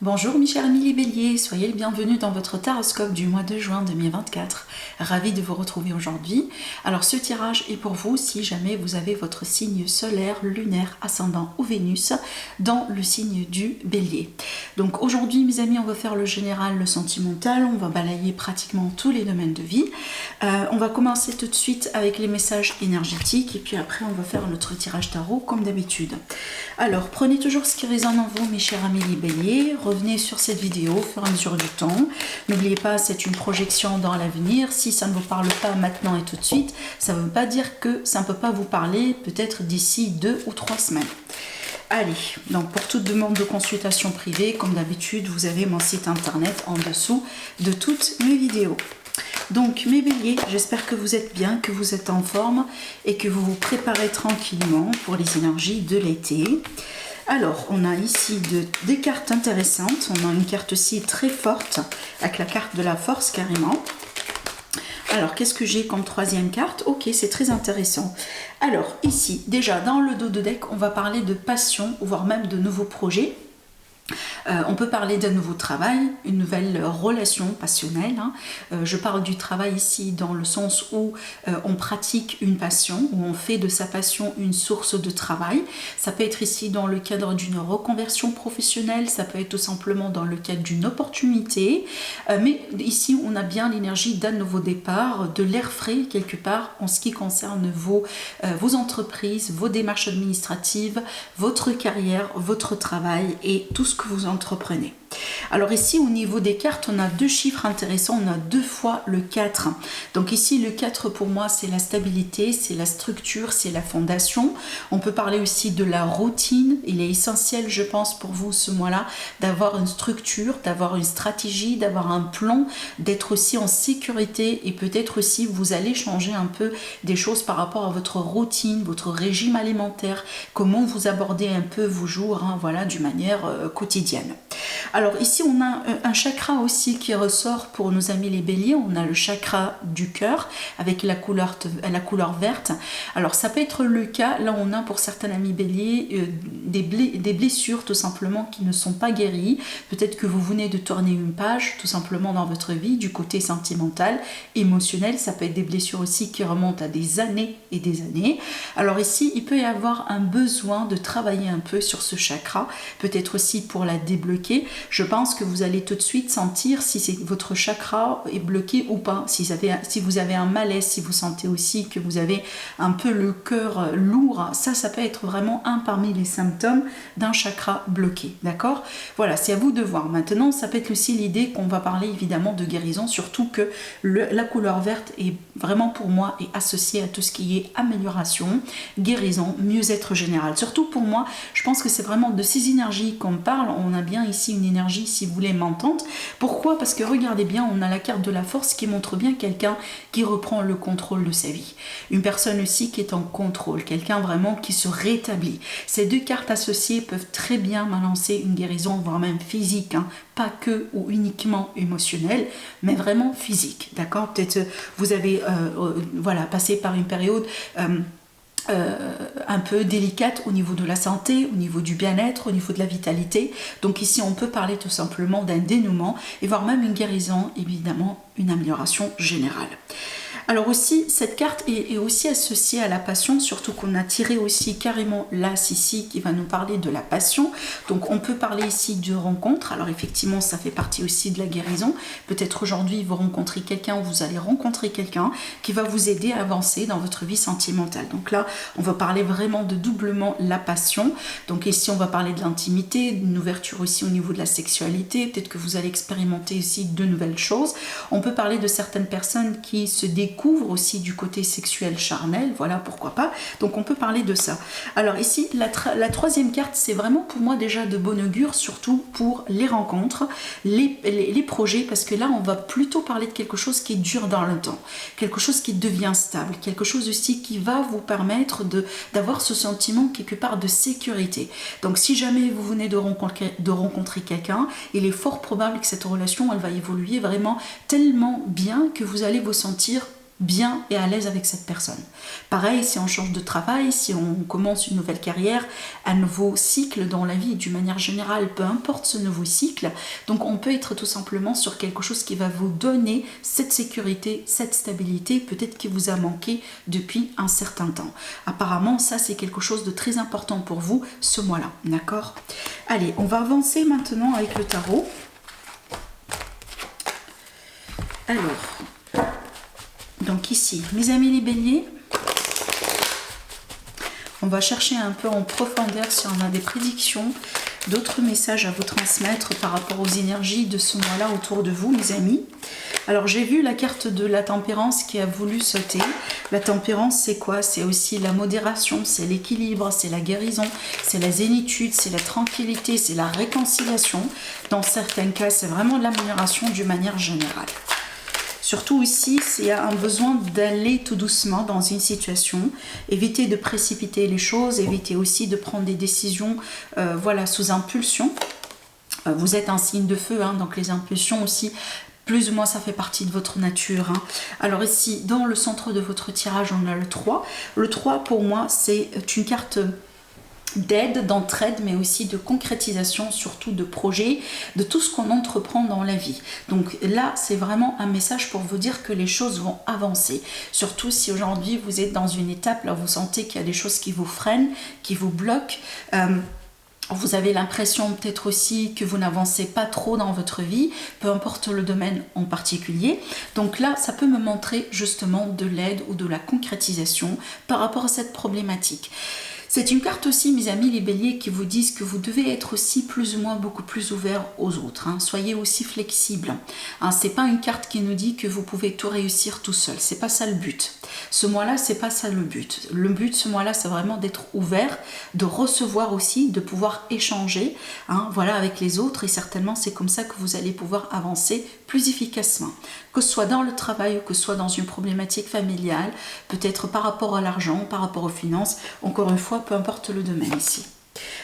Bonjour mes chers amis les béliers, soyez les bienvenus dans votre taroscope du mois de juin 2024. Ravi de vous retrouver aujourd'hui. Alors ce tirage est pour vous si jamais vous avez votre signe solaire, lunaire, ascendant ou Vénus dans le signe du bélier. Donc aujourd'hui mes amis, on va faire le général, le sentimental, on va balayer pratiquement tous les domaines de vie. On va commencer tout de suite avec les messages énergétiques et puis après on va faire notre tirage tarot comme d'habitude. Alors prenez toujours ce qui résonne en vous mes chers amis les béliers. Revenez sur cette vidéo au fur et à mesure du temps. N'oubliez pas, c'est une projection dans l'avenir. Si ça ne vous parle pas maintenant et tout de suite, ça ne veut pas dire que ça ne peut pas vous parler peut-être d'ici 2 ou 3 semaines. Allez, donc pour toute demande de consultation privée, comme d'habitude, vous avez mon site internet en dessous de toutes mes vidéos. Donc mes béliers, j'espère que vous êtes bien, que vous êtes en forme et que vous vous préparez tranquillement pour les énergies de l'été. Alors, on a ici des cartes intéressantes. On a une carte aussi très forte, avec la carte de la force carrément. Alors, qu'est-ce que j'ai comme troisième carte? Ok, c'est très intéressant. Alors, ici, déjà, dans le dos de deck, on va parler de passion, voire même de nouveaux projets. On peut parler d'un nouveau travail, une nouvelle relation passionnelle. Je parle du travail ici dans le sens où on pratique une passion, où on fait de sa passion une source de travail. Ça peut être ici dans le cadre d'une reconversion professionnelle, ça peut être tout simplement dans le cadre d'une opportunité. Mais ici, on a bien l'énergie d'un nouveau départ, de l'air frais quelque part en ce qui concerne vos entreprises, vos démarches administratives, votre carrière, votre travail et tout ce que vous entreprenez. Alors ici au niveau des cartes, on a deux chiffres intéressants, on a 2 fois le 4. Donc ici le 4 pour moi c'est la stabilité, c'est la structure, c'est la fondation. On peut parler aussi de la routine. Il est essentiel je pense pour vous ce mois-là d'avoir une structure, d'avoir une stratégie, d'avoir un plan, d'être aussi en sécurité et peut-être aussi vous allez changer un peu des choses par rapport à votre routine, votre régime alimentaire, comment vous abordez un peu vos jours, voilà, d'une manière quotidienne. Alors ici on a un chakra aussi qui ressort pour nos amis les béliers. On a le chakra du cœur avec la couleur verte. Alors ça peut être le cas, là on a pour certains amis béliers des blessures tout simplement qui ne sont pas guéries. Peut-être que vous venez de tourner une page tout simplement dans votre vie du côté sentimental, émotionnel. Ça peut être des blessures aussi qui remontent à des années et des années. Alors ici il peut y avoir un besoin de travailler un peu sur ce chakra, peut-être aussi pour la débloquer. Je pense que vous allez tout de suite sentir si votre chakra est bloqué ou pas. Si vous avez un malaise, si vous sentez aussi que vous avez un peu le cœur lourd, ça peut être vraiment un parmi les symptômes d'un chakra bloqué. D'accord? Voilà, c'est à vous de voir. Maintenant, ça peut être aussi l'idée qu'on va parler évidemment de guérison, surtout que la couleur verte est vraiment pour moi est associée à tout ce qui est amélioration, guérison, mieux-être général. Surtout pour moi, je pense que c'est vraiment de ces énergies qu'on parle. On a bien ici une énergie, si vous voulez, mentante. Pourquoi? Parce que regardez bien, on a la carte de la force qui montre bien quelqu'un qui reprend le contrôle de sa vie. Une personne aussi qui est en contrôle, quelqu'un vraiment qui se rétablit. Ces deux cartes associées peuvent très bien balancer une guérison, voire même physique, pas que ou uniquement émotionnelle, mais vraiment physique. D'accord? Peut-être vous avez passé par une période un peu délicate au niveau de la santé, au niveau du bien-être, au niveau de la vitalité. Donc ici on peut parler tout simplement d'un dénouement et voire même une guérison, évidemment une amélioration générale. Alors aussi, cette carte est aussi associée à la passion, surtout qu'on a tiré aussi carrément l'as ici qui va nous parler de la passion. Donc on peut parler ici de rencontre. Alors effectivement, ça fait partie aussi de la guérison. Peut-être aujourd'hui, vous rencontrez quelqu'un ou vous allez rencontrer quelqu'un qui va vous aider à avancer dans votre vie sentimentale. Donc là, on va parler vraiment de doublement la passion. Donc ici, on va parler de l'intimité, d'une ouverture aussi au niveau de la sexualité. Peut-être que vous allez expérimenter aussi de nouvelles choses. On peut parler de certaines personnes qui se découvrent aussi du côté sexuel charnel, voilà, pourquoi pas. Donc on peut parler de ça. Alors ici, la troisième carte, c'est vraiment pour moi déjà de bon augure, surtout pour les rencontres, les projets, parce que là, on va plutôt parler de quelque chose qui dure dans le temps, quelque chose qui devient stable, quelque chose aussi qui va vous permettre d'avoir ce sentiment quelque part de sécurité. Donc si jamais vous venez de rencontrer quelqu'un, il est fort probable que cette relation, elle va évoluer vraiment tellement bien que vous allez vous sentir bien et à l'aise avec cette personne. Pareil, si on change de travail, si on commence une nouvelle carrière, un nouveau cycle dans la vie d'une manière générale, peu importe ce nouveau cycle, donc on peut être tout simplement sur quelque chose qui va vous donner cette sécurité, cette stabilité, peut-être qui vous a manqué depuis un certain temps. Apparemment, ça c'est quelque chose de très important pour vous ce mois-là, d'accord? Allez, on va avancer maintenant avec le tarot. Alors, donc ici, mes amis les béliers, on va chercher un peu en profondeur si on a des prédictions, d'autres messages à vous transmettre par rapport aux énergies de ce mois-là autour de vous, mes amis. Alors, j'ai vu la carte de la tempérance qui a voulu sauter. La tempérance, c'est quoi? C'est aussi la modération, c'est l'équilibre, c'est la guérison, c'est la zénitude, c'est la tranquillité, c'est la réconciliation. Dans certains cas, c'est vraiment l'amélioration d'une manière générale. Surtout ici, s'il y a un besoin d'aller tout doucement dans une situation, éviter de précipiter les choses, éviter aussi de prendre des décisions voilà, sous impulsion. Vous êtes un signe de feu, hein, donc les impulsions aussi, plus ou moins ça fait partie de votre nature. Hein. Alors ici, dans le centre de votre tirage, on a le 3. Le 3, pour moi, c'est une carte d'aide, d'entraide, mais aussi de concrétisation, surtout de projets, de tout ce qu'on entreprend dans la vie. Donc là, c'est vraiment un message pour vous dire que les choses vont avancer. Surtout si aujourd'hui vous êtes dans une étape, là vous sentez qu'il y a des choses qui vous freinent, qui vous bloquent. Vous avez l'impression peut-être aussi que vous n'avancez pas trop dans votre vie, peu importe le domaine en particulier. Donc là, ça peut me montrer justement de l'aide ou de la concrétisation par rapport à cette problématique. C'est une carte aussi, mes amis les béliers, qui vous disent que vous devez être aussi plus ou moins beaucoup plus ouvert aux autres. Hein. Soyez aussi flexible. Hein, c'est pas une carte qui nous dit que vous pouvez tout réussir tout seul. C'est pas ça le but. Ce mois-là, c'est pas ça le but. Le but ce mois-là, c'est vraiment d'être ouvert, de recevoir aussi, de pouvoir échanger, hein, voilà, avec les autres. Et certainement, c'est comme ça que vous allez pouvoir avancer plus efficacement. Que ce soit dans le travail ou que ce soit dans une problématique familiale, peut-être par rapport à l'argent, par rapport aux finances, encore une fois, peu importe le domaine ici.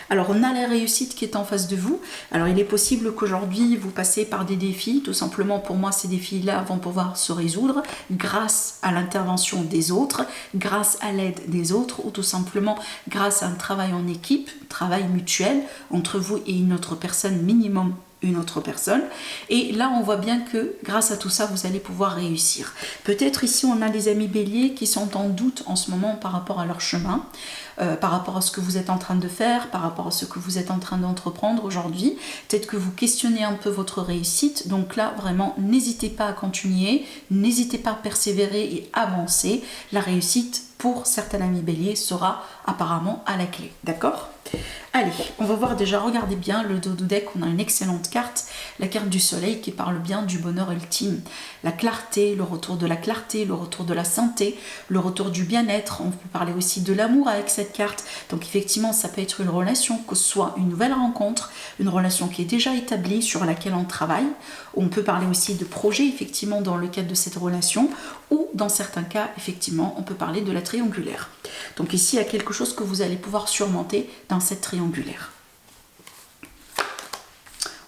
Alors on a la réussite qui est en face de vous. Alors il est possible qu'aujourd'hui vous passez par des défis. Tout simplement pour moi ces défis-là vont pouvoir se résoudre grâce à l'intervention des autres, grâce à l'aide des autres ou tout simplement grâce à un travail en équipe, travail mutuel entre vous et une autre personne minimum. Une autre personne et là on voit bien que grâce à tout ça vous allez pouvoir réussir. Peut-être ici on a des amis béliers qui sont en doute en ce moment par rapport à leur chemin, par rapport à ce que vous êtes en train de faire, par rapport à ce que vous êtes en train d'entreprendre aujourd'hui. Peut-être que vous questionnez un peu votre réussite, donc là vraiment n'hésitez pas à continuer, n'hésitez pas à persévérer et avancer. La réussite pour certains amis béliers sera apparemment à la clé, d'accord? Allez, on va voir déjà, regardez bien le dos du deck, on a une excellente carte, la carte du soleil qui parle bien du bonheur ultime, la clarté, le retour de la clarté, le retour de la santé, le retour du bien-être, on peut parler aussi de l'amour avec cette carte, donc effectivement ça peut être une relation, que ce soit une nouvelle rencontre, une relation qui est déjà établie, sur laquelle on travaille, on peut parler aussi de projets effectivement dans le cadre de cette relation, ou dans certains cas effectivement on peut parler de la triangulaire. Donc ici il y a quelque chose que vous allez pouvoir surmonter dans cette triangulaire.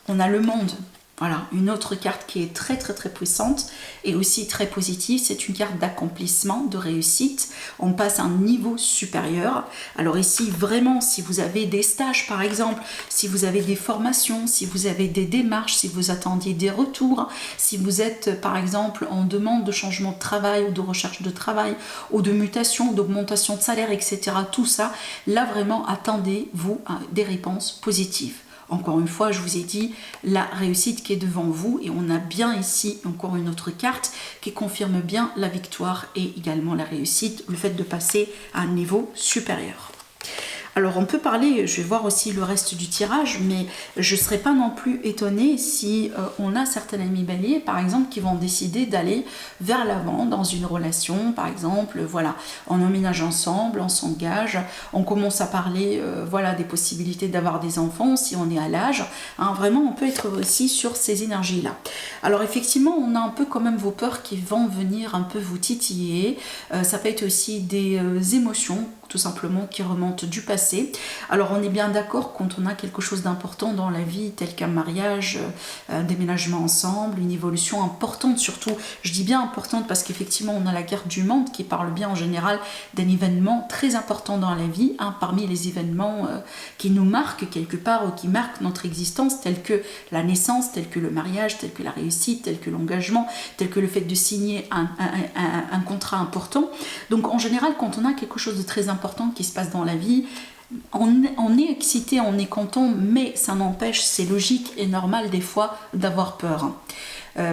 On a le monde. Voilà, une autre carte qui est très puissante et aussi très positive, c'est une carte d'accomplissement, de réussite. On passe à un niveau supérieur. Alors ici, vraiment, si vous avez des stages par exemple, si vous avez des formations, si vous avez des démarches, si vous attendiez des retours, si vous êtes par exemple en demande de changement de travail ou de recherche de travail ou de mutation, d'augmentation de salaire, etc. Tout ça, là vraiment, attendez-vous des réponses positives. Encore une fois, je vous ai dit la réussite qui est devant vous et on a bien ici encore une autre carte qui confirme bien la victoire et également la réussite, le fait de passer à un niveau supérieur. Alors on peut parler, je vais voir aussi le reste du tirage, mais je ne serais pas non plus étonnée si on a certains amis béliers, par exemple, qui vont décider d'aller vers l'avant dans une relation, par exemple, voilà, on emménage ensemble, on s'engage, on commence à parler, voilà, des possibilités d'avoir des enfants si on est à l'âge, hein, vraiment on peut être aussi sur ces énergies-là. Alors effectivement, on a un peu quand même vos peurs qui vont venir un peu vous titiller, ça peut être aussi des émotions tout simplement, qui remontent du passé. Alors on est bien d'accord, quand on a quelque chose d'important dans la vie, tel qu'un mariage, un déménagement ensemble, une évolution importante surtout, je dis bien importante parce qu'effectivement on a la carte du monde qui parle bien en général d'un événement très important dans la vie, parmi les événements qui nous marquent quelque part ou qui marquent notre existence, tels que la naissance, tels que le mariage, tels que la réussite, tels que l'engagement, tels que le fait de signer un contrat important. Donc en général, quand on a quelque chose de très important qui se passe dans la vie, on est excité, on est content, mais ça n'empêche, c'est logique et normal des fois d'avoir peur.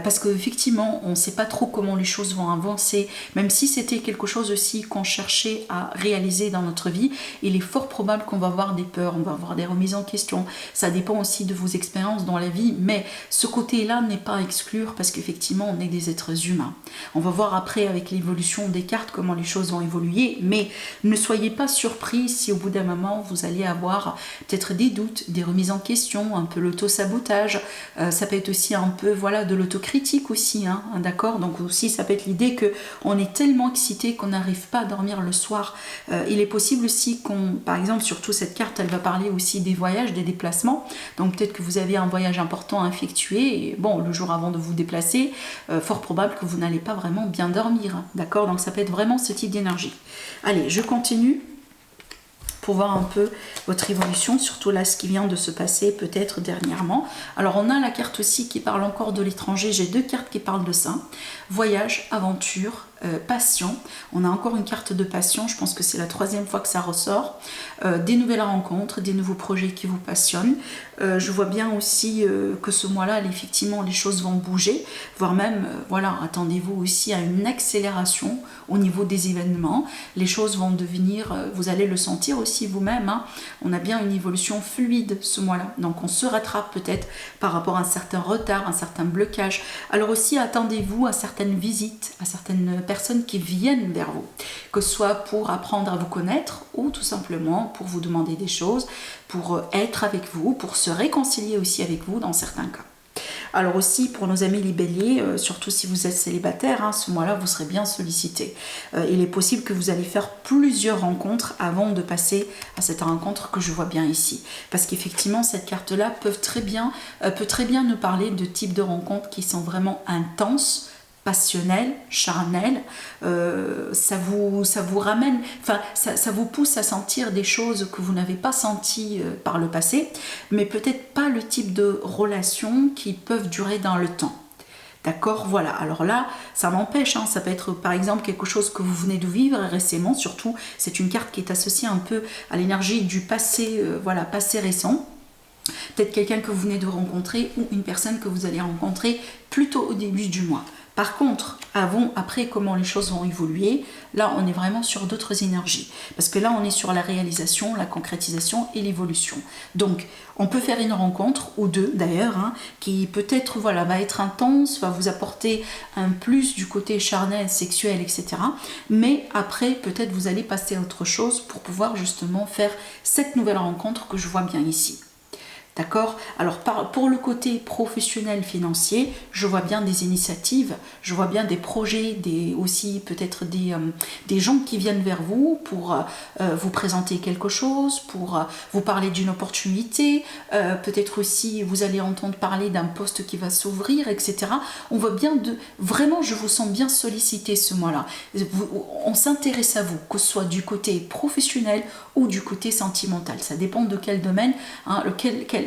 Parce qu'effectivement, on ne sait pas trop comment les choses vont avancer, même si c'était quelque chose aussi qu'on cherchait à réaliser dans notre vie, il est fort probable qu'on va avoir des peurs, on va avoir des remises en question. Ça dépend aussi de vos expériences dans la vie, mais ce côté-là n'est pas à exclure parce qu'effectivement, on est des êtres humains. On va voir après avec l'évolution des cartes comment les choses vont évoluer, mais ne soyez pas surpris si au bout d'un moment, vous allez avoir peut-être des doutes, des remises en question, un peu l'auto-sabotage. Ça peut être aussi un peu de l'auto-critique aussi, d'accord. Donc aussi ça peut être l'idée que on est tellement excité qu'on n'arrive pas à dormir le soir. Il est possible aussi par exemple, surtout cette carte, elle va parler aussi des voyages, des déplacements. Donc peut-être que vous avez un voyage important à effectuer et le jour avant de vous déplacer, fort probable que vous n'allez pas vraiment bien dormir, d'accord. Donc ça peut être vraiment ce type d'énergie. Allez, je continue pour voir un peu votre évolution, surtout là ce qui vient de se passer peut-être dernièrement. Alors on a la carte aussi qui parle encore de l'étranger, j'ai deux cartes qui parlent de ça, voyage, aventure, passion. On a encore une carte de passion, je pense que c'est la troisième fois que ça ressort, des nouvelles rencontres, des nouveaux projets qui vous passionnent. Je vois bien aussi que ce mois-là, effectivement, les choses vont bouger, voire même, attendez-vous aussi à une accélération au niveau des événements. Les choses vont devenir, vous allez le sentir aussi vous-même, on a bien une évolution fluide ce mois-là. Donc on se rattrape peut-être par rapport à un certain retard, un certain blocage. Alors aussi, attendez-vous à certaines visites, à certaines personnes qui viennent vers vous, que ce soit pour apprendre à vous connaître ou tout simplement pour vous demander des choses, pour être avec vous, pour se réconcilier aussi avec vous dans certains cas. Alors aussi pour nos amis les béliers, surtout si vous êtes célibataire, ce mois-là vous serez bien sollicité. Il est possible que vous allez faire plusieurs rencontres avant de passer à cette rencontre que je vois bien ici. Parce qu'effectivement cette carte-là peut très bien nous parler de types de rencontres qui sont vraiment intenses, passionnel, charnel, ça vous ramène, ça vous pousse à sentir des choses que vous n'avez pas senties par le passé, mais peut-être pas le type de relations qui peuvent durer dans le temps. D'accord, voilà. Alors là, ça m'empêche, ça peut être par exemple quelque chose que vous venez de vivre récemment, surtout, c'est une carte qui est associée un peu à l'énergie du passé, passé récent. Peut-être quelqu'un que vous venez de rencontrer ou une personne que vous allez rencontrer plutôt au début du mois. Par contre, après comment les choses vont évoluer, là on est vraiment sur d'autres énergies. Parce que là on est sur la réalisation, la concrétisation et l'évolution. Donc on peut faire une rencontre, ou deux d'ailleurs, qui peut-être va être intense, va vous apporter un plus du côté charnel, sexuel, etc. Mais après peut-être vous allez passer à autre chose pour pouvoir justement faire cette nouvelle rencontre que je vois bien ici. D'accord? Alors pour le côté professionnel financier, je vois bien des initiatives, je vois bien des projets, aussi peut-être des gens qui viennent vers vous pour vous présenter quelque chose, pour vous parler d'une opportunité, peut-être aussi vous allez entendre parler d'un poste qui va s'ouvrir, etc. On voit bien vraiment je vous sens bien sollicité ce mois-là. On s'intéresse à vous, que ce soit du côté professionnel ou du côté sentimental. Ça dépend de quel domaine,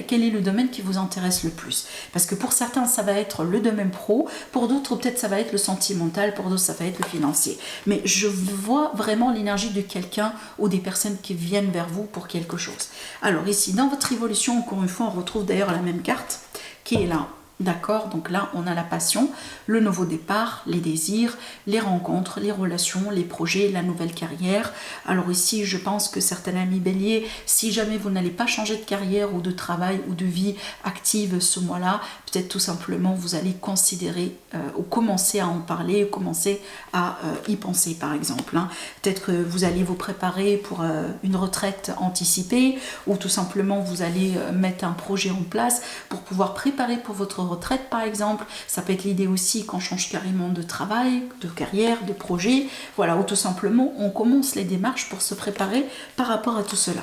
quel est le domaine qui vous intéresse le plus. Parce que pour certains, ça va être le domaine pro, pour d'autres, peut-être ça va être le sentimental, pour d'autres, ça va être le financier. Mais je vois vraiment l'énergie de quelqu'un ou des personnes qui viennent vers vous pour quelque chose. Alors ici, dans votre évolution, encore une fois, on retrouve d'ailleurs la même carte qui est là. D'accord, donc là on a la passion, le nouveau départ, les désirs, les rencontres, les relations, les projets, la nouvelle carrière. Alors ici je pense que certains amis béliers, si jamais vous n'allez pas changer de carrière ou de travail ou de vie active ce mois-là, peut-être tout simplement vous allez considérer ou commencer à en parler, ou commencer à y penser par exemple. Peut-être que vous allez vous préparer pour une retraite anticipée ou tout simplement vous allez mettre un projet en place pour pouvoir préparer pour votre retraite par exemple. Ça peut être l'idée aussi qu'on change carrément de travail, de carrière, de projet. Voilà, ou tout simplement on commence les démarches pour se préparer par rapport à tout cela.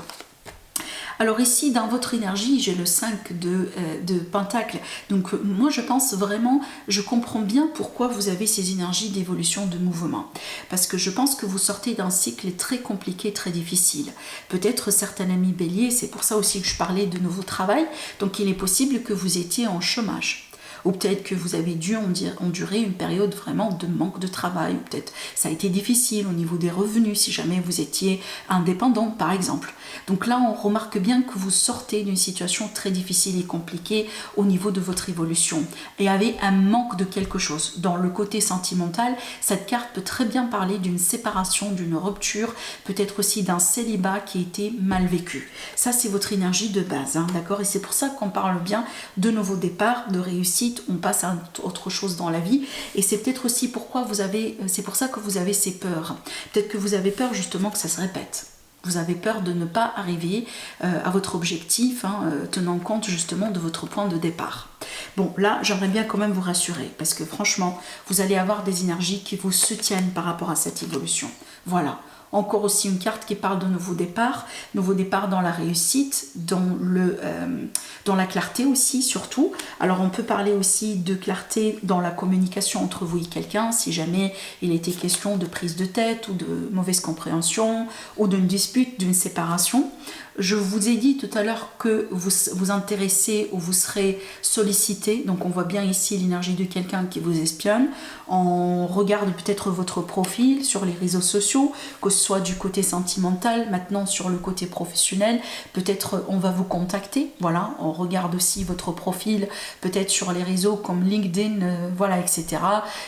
Alors ici, dans votre énergie, j'ai le 5 de Pentacle. Donc moi, je pense vraiment, je comprends bien pourquoi vous avez ces énergies d'évolution, de mouvement. Parce que je pense que vous sortez d'un cycle très compliqué, très difficile. Peut-être certains amis béliers, c'est pour ça aussi que je parlais de nouveau travail. Donc il est possible que vous étiez en chômage. Ou peut-être que vous avez dû endurer une période vraiment de manque de travail, ou peut-être ça a été difficile au niveau des revenus si jamais vous étiez indépendant par exemple. Donc là on remarque bien que vous sortez d'une situation très difficile et compliquée au niveau de votre évolution et avez un manque de quelque chose. Dans le côté sentimental, cette carte peut très bien parler d'une séparation, d'une rupture, peut-être aussi d'un célibat qui a été mal vécu. Ça c'est votre énergie de base, hein, d'accord? Et c'est pour ça qu'on parle bien de nouveau départ, de réussite. On passe à autre chose dans la vie et c'est peut-être aussi c'est pour ça que vous avez ces peurs. Peut-être que vous avez peur justement que ça se répète. Vous avez peur de ne pas arriver à votre objectif, hein, tenant compte justement de votre point de départ. Bon, là, j'aimerais bien quand même vous rassurer parce que franchement, vous allez avoir des énergies qui vous soutiennent par rapport à cette évolution. Voilà. Encore aussi une carte qui parle de nouveau départ dans la réussite, dans la clarté aussi surtout. Alors on peut parler aussi de clarté dans la communication entre vous et quelqu'un, si jamais il était question de prise de tête ou de mauvaise compréhension ou d'une dispute, d'une séparation. Je vous ai dit tout à l'heure que vous vous intéressez ou vous serez sollicité, donc on voit bien ici l'énergie de quelqu'un qui vous espionne. On regarde peut-être votre profil sur les réseaux sociaux, que ce soit du côté sentimental, maintenant sur le côté professionnel, peut-être on va vous contacter, voilà, on regarde aussi votre profil, peut-être sur les réseaux comme LinkedIn, voilà, etc.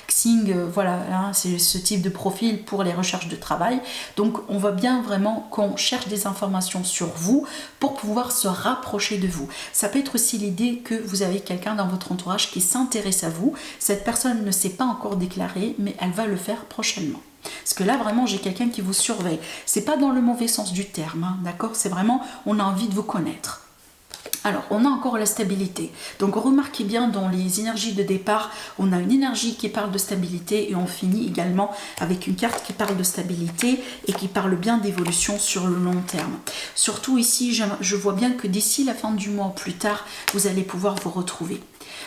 Xing, voilà, hein, c'est ce type de profil pour les recherches de travail. Donc on voit bien vraiment qu'on cherche des informations sur vous pour pouvoir se rapprocher de vous. Ça peut être aussi l'idée que vous avez quelqu'un dans votre entourage qui s'intéresse à vous. Cette personne ne s'est pas encore déclarée, mais elle va le faire prochainement. Parce que là, vraiment, j'ai quelqu'un qui vous surveille. C'est pas dans le mauvais sens du terme, hein, d'accord? C'est vraiment, on a envie de vous connaître. Alors, on a encore la stabilité. Donc, remarquez bien, dans les énergies de départ, on a une énergie qui parle de stabilité et on finit également avec une carte qui parle de stabilité et qui parle bien d'évolution sur le long terme. Surtout ici, je vois bien que d'ici la fin du mois ou plus tard, vous allez pouvoir vous retrouver.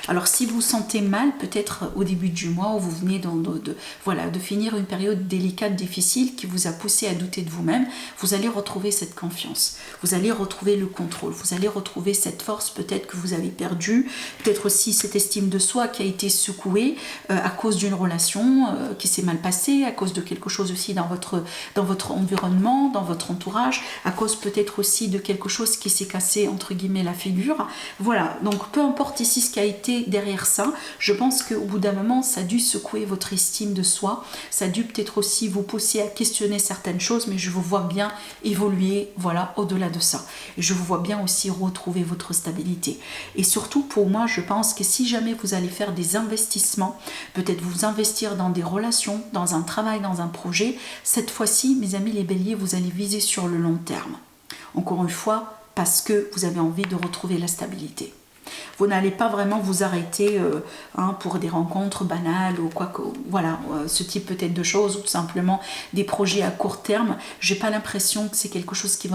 Alors si vous vous sentez mal, peut-être au début du mois où vous venez de finir une période délicate, difficile, qui vous a poussé à douter de vous-même, vous allez retrouver cette confiance, vous allez retrouver le contrôle, vous allez retrouver cette force peut-être que vous avez perdue, peut-être aussi cette estime de soi qui a été secouée à cause d'une relation qui s'est mal passée, à cause de quelque chose aussi dans votre environnement, dans votre entourage, à cause peut-être aussi de quelque chose qui s'est cassé entre guillemets la figure. Voilà, donc peu importe ici ce qui a été derrière ça, je pense qu'au bout d'un moment ça a dû secouer votre estime de soi, ça a dû peut-être aussi vous pousser à questionner certaines choses, mais je vous vois bien évoluer, voilà, au-delà de ça, et je vous vois bien aussi retrouver votre stabilité. Et surtout pour moi, je pense que si jamais vous allez faire des investissements, peut-être vous investir dans des relations, dans un travail, dans un projet, cette fois-ci mes amis les béliers, vous allez viser sur le long terme, encore une fois parce que vous avez envie de retrouver la stabilité. Vous n'allez pas vraiment vous arrêter pour des rencontres banales ou quoi que, voilà, ce type peut-être de choses, ou tout simplement des projets à court terme. J'ai pas l'impression que c'est quelque chose qui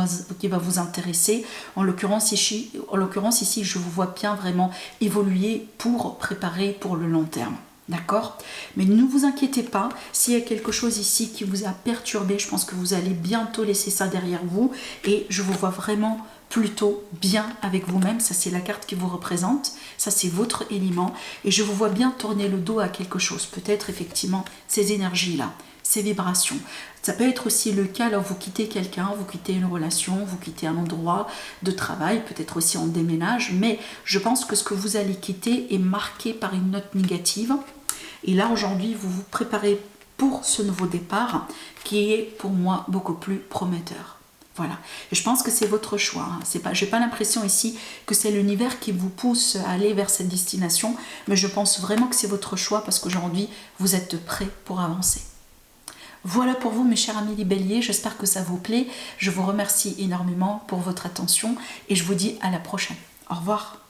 va vous intéresser. En l'occurrence ici, je vous vois bien vraiment évoluer pour préparer pour le long terme. D'accord? Mais ne vous inquiétez pas, s'il y a quelque chose ici qui vous a perturbé, je pense que vous allez bientôt laisser ça derrière vous, et je vous vois vraiment plutôt bien avec vous-même. Ça c'est la carte qui vous représente, ça c'est votre élément, et je vous vois bien tourner le dos à quelque chose, peut-être effectivement ces énergies là, ces vibrations. Ça peut être aussi le cas alors vous quittez quelqu'un, vous quittez une relation, vous quittez un endroit de travail, peut-être aussi en déménage, mais je pense que ce que vous allez quitter est marqué par une note négative, et là aujourd'hui vous vous préparez pour ce nouveau départ qui est pour moi beaucoup plus prometteur. Voilà, et je pense que c'est votre choix. J'ai pas l'impression ici que c'est l'univers qui vous pousse à aller vers cette destination, mais je pense vraiment que c'est votre choix parce qu'aujourd'hui, vous êtes prêts pour avancer. Voilà pour vous mes chers amis les béliers, j'espère que ça vous plaît. Je vous remercie énormément pour votre attention et je vous dis à la prochaine. Au revoir.